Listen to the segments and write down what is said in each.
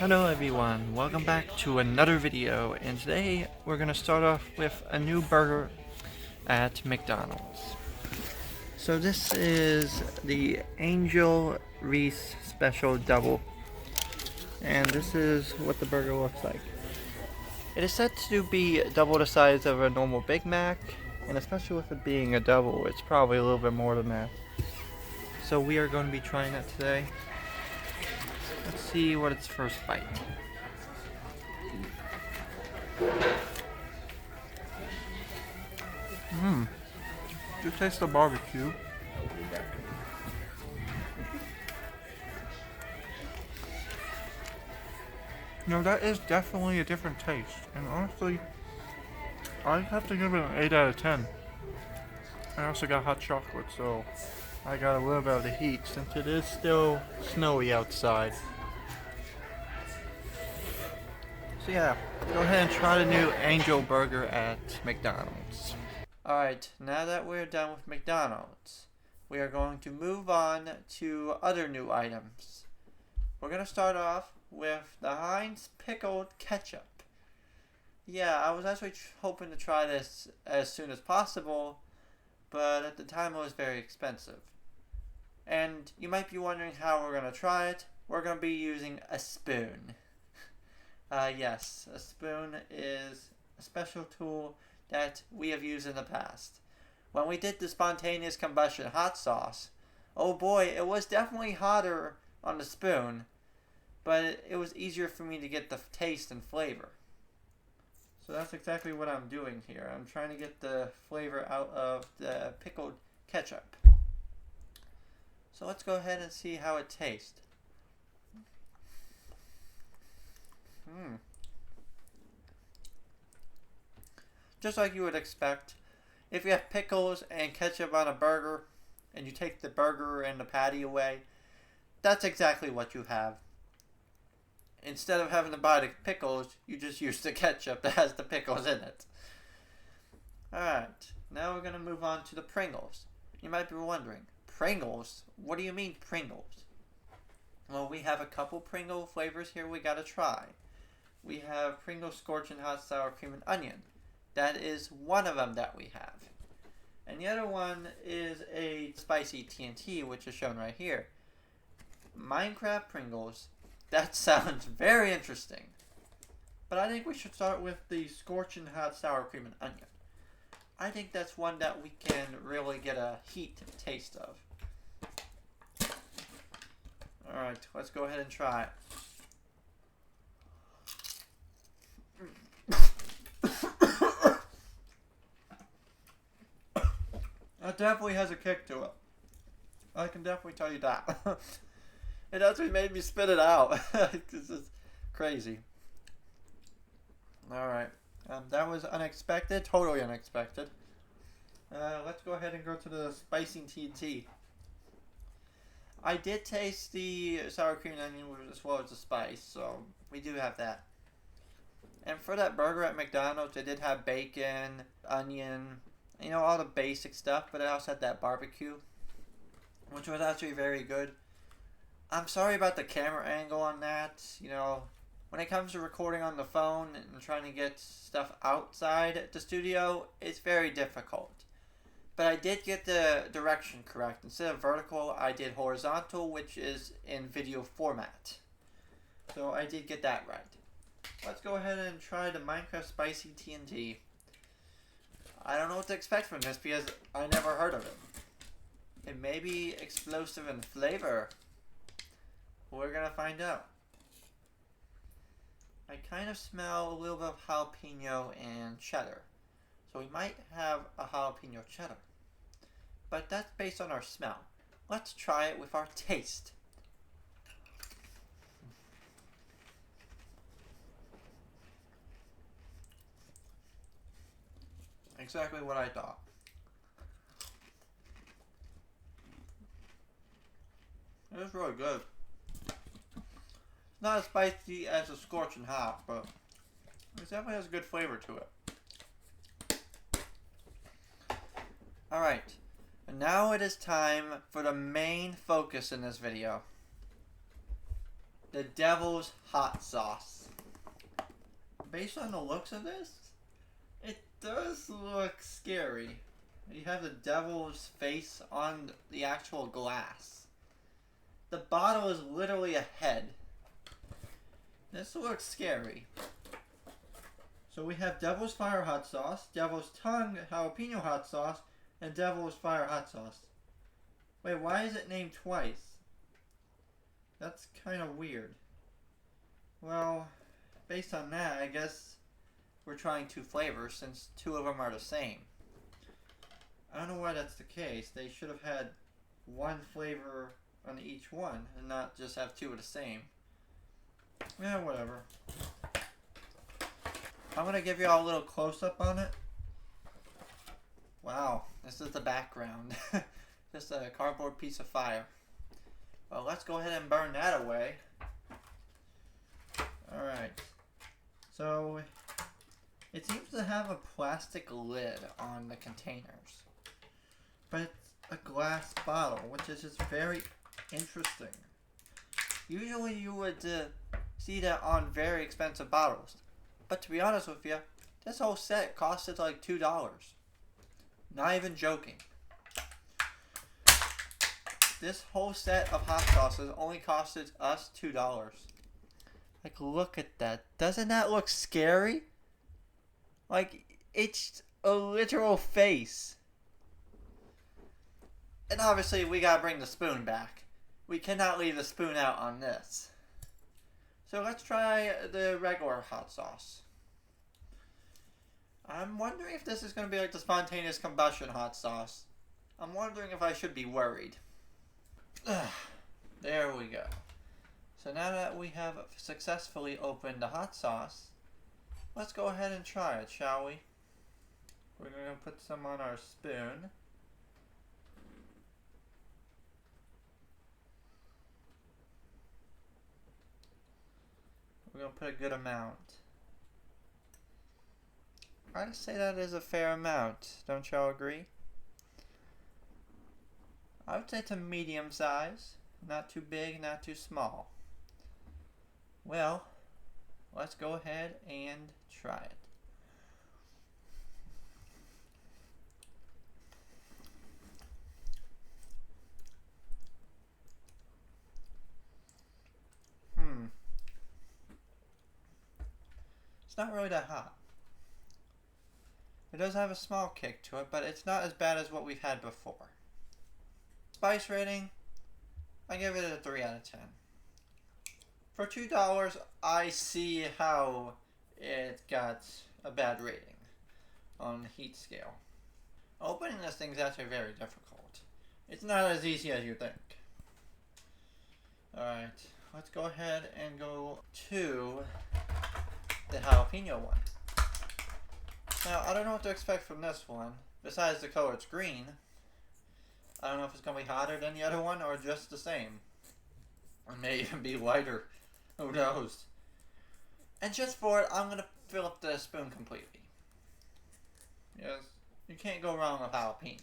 Hello everyone, welcome back to another video, and today we're gonna start off with a new burger at McDonald's. So this is the Angel Reese Special Double, and this is what the burger looks like. It is said to be double the size of a normal Big Mac, and especially with it being a double, it's probably a little bit more than that. So we are going to be trying that today. Let's see what its first bite. You taste the barbecue. No, that is definitely a different taste. And honestly, I'd have to give it an 8 out of 10. I also got hot chocolate, so I got a little bit of the heat since it is still snowy outside. So yeah, go ahead and try the new Angel Burger at McDonald's. Alright, now that we're done with McDonald's, we are going to move on to other new items. We're going to start off with the Heinz Pickled Ketchup. Yeah, I was actually hoping to try this as soon as possible, but at the time it was very expensive. And you might be wondering how we're going to try it. We're going to be using a spoon. Yes, a spoon is a special tool that we have used in the past. When we did the spontaneous combustion hot sauce, oh boy, it was definitely hotter on the spoon, but it was easier for me to get the taste and flavor. So that's exactly what I'm doing here. I'm trying to get the flavor out of the pickled ketchup. So let's go ahead and see how it tastes. Just like you would expect, if you have pickles and ketchup on a burger, and you take the burger and the patty away, that's exactly what you have. Instead of having to buy the pickles, you just use the ketchup that has the pickles in it. Alright, now we're going to move on to the Pringles. You might be wondering, Pringles? What do you mean Pringles? Well, we have a couple Pringle flavors here we gotta try. We have Pringles Scorching Hot Sour Cream and Onion. That is one of them that we have. And the other one is a Spicy TNT, which is shown right here. Minecraft Pringles. That sounds very interesting. But I think we should start with the Scorching Hot Sour Cream and Onion. I think that's one that we can really get a heat taste of. Alright, let's go ahead and try it. It definitely has a kick to it. I can definitely tell you that. It actually made me spit it out. This is crazy. Alright. That was unexpected. Totally unexpected. Let's go ahead and go to the Spicy TNT. I did taste the sour cream and onion as well as the spice, so we do have that. And for that burger at McDonald's, it did have bacon, onion, you know, all the basic stuff, but it also had that barbecue, which was actually very good. I'm sorry about the camera angle on that. You know, when it comes to recording on the phone and trying to get stuff outside the studio, it's very difficult. But I did get the direction correct. Instead of vertical, I did horizontal, which is in video format. So I did get that right. Let's go ahead and try the Minecraft Spicy TNT. I don't know what to expect from this because I never heard of it. It may be explosive in flavor. We're gonna find out. I kind of smell a little bit of jalapeno and cheddar. So we might have a jalapeno cheddar. But that's based on our smell. Let's try it with our taste. Exactly what I thought. It is really good. Not as spicy as a Scorching Hot, but it definitely has a good flavor to it. Alright, and now it is time for the main focus in this video. the Devil's Hot Sauce. Based on the looks of this, it does look scary. You have the devil's face on the actual glass. The bottle is literally a head. This looks scary. So we have Devil's Fire Hot Sauce, Devil's Tongue Jalapeno Hot Sauce, and Devil's Fire Hot Sauce. Wait, why is it named twice? That's kind of weird. Well, based on that, I guess we're trying two flavors since two of them are the same. I don't know why that's the case. They should have had one flavor on each one and not just have two of the same. Yeah, whatever. I'm going to give you all a little close-up on it. Wow, this is the background. Just a cardboard piece of fire. Well, let's go ahead and burn that away. Alright. So, it seems to have a plastic lid on the containers. But it's a glass bottle, which is just very interesting. Usually you would see that on very expensive bottles. But to be honest with you, this whole set costed like $2. Not even joking. This whole set of hot sauces only costed us $2. Like, look at that. Doesn't that look scary? Like, it's a literal face. And obviously, we gotta bring the spoon back. We cannot leave the spoon out on this. So let's try the regular hot sauce. I'm wondering if this is going to be like the spontaneous combustion hot sauce. I'm wondering if I should be worried. There we go. So now that we have successfully opened the hot sauce, let's go ahead and try it, shall we? We're going to put some on our spoon. We're going to put a good amount. I'd say that is a fair amount. Don't y'all agree? I would say it's a medium size. Not too big, not too small. Well, let's go ahead and try it. It's not really that hot. It does have a small kick to it, but it's not as bad as what we've had before. Spice rating, I give it a 3 out of 10. For $2, I see how it got a bad rating on the heat scale. Opening this thing is actually very difficult. It's not as easy as you think. Alright, let's go ahead and go to the jalapeno one. Now, I don't know what to expect from this one. Besides the color, it's green. I don't know if it's going to be hotter than the other one or just the same. It may even be lighter. Who knows? And just for it, I'm going to fill up the spoon completely. Yes, you can't go wrong with jalapeno.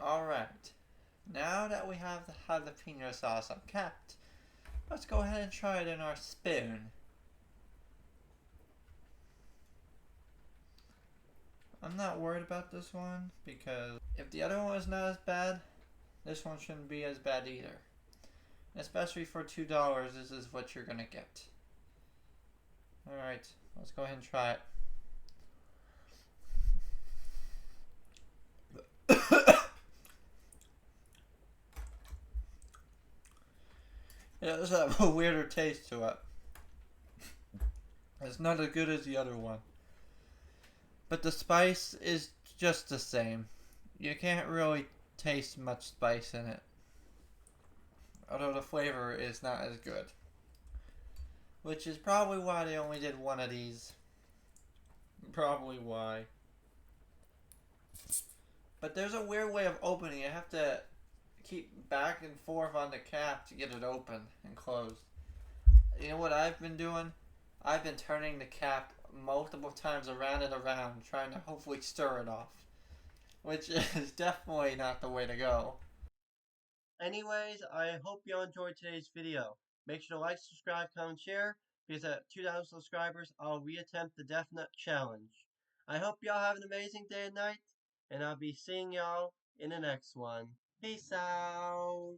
Alright. Now that we have the jalapeno sauce uncapped, let's go ahead and try it in our spoon. I'm not worried about this one because if the other one was not as bad, this one shouldn't be as bad either. Especially for $2, this is what you're gonna get. Alright, let's go ahead and try it. It does have a weirder taste to it. It's not as good as the other one. But the spice is just the same. You can't really taste much spice in it. Although the flavor is not as good. Which is probably why they only did one of these. Probably why. But there's a weird way of opening it. You have to keep back and forth on the cap to get it open and closed. You know what I've been doing? I've been turning the cap multiple times around and around, trying to hopefully stir it off. Which is definitely not the way to go. Anyways, I hope y'all enjoyed today's video. Make sure to like, subscribe, comment, share, because at 2,000 subscribers, I'll reattempt the Death Nut Challenge. I hope y'all have an amazing day and night, and I'll be seeing y'all in the next one. Peace out!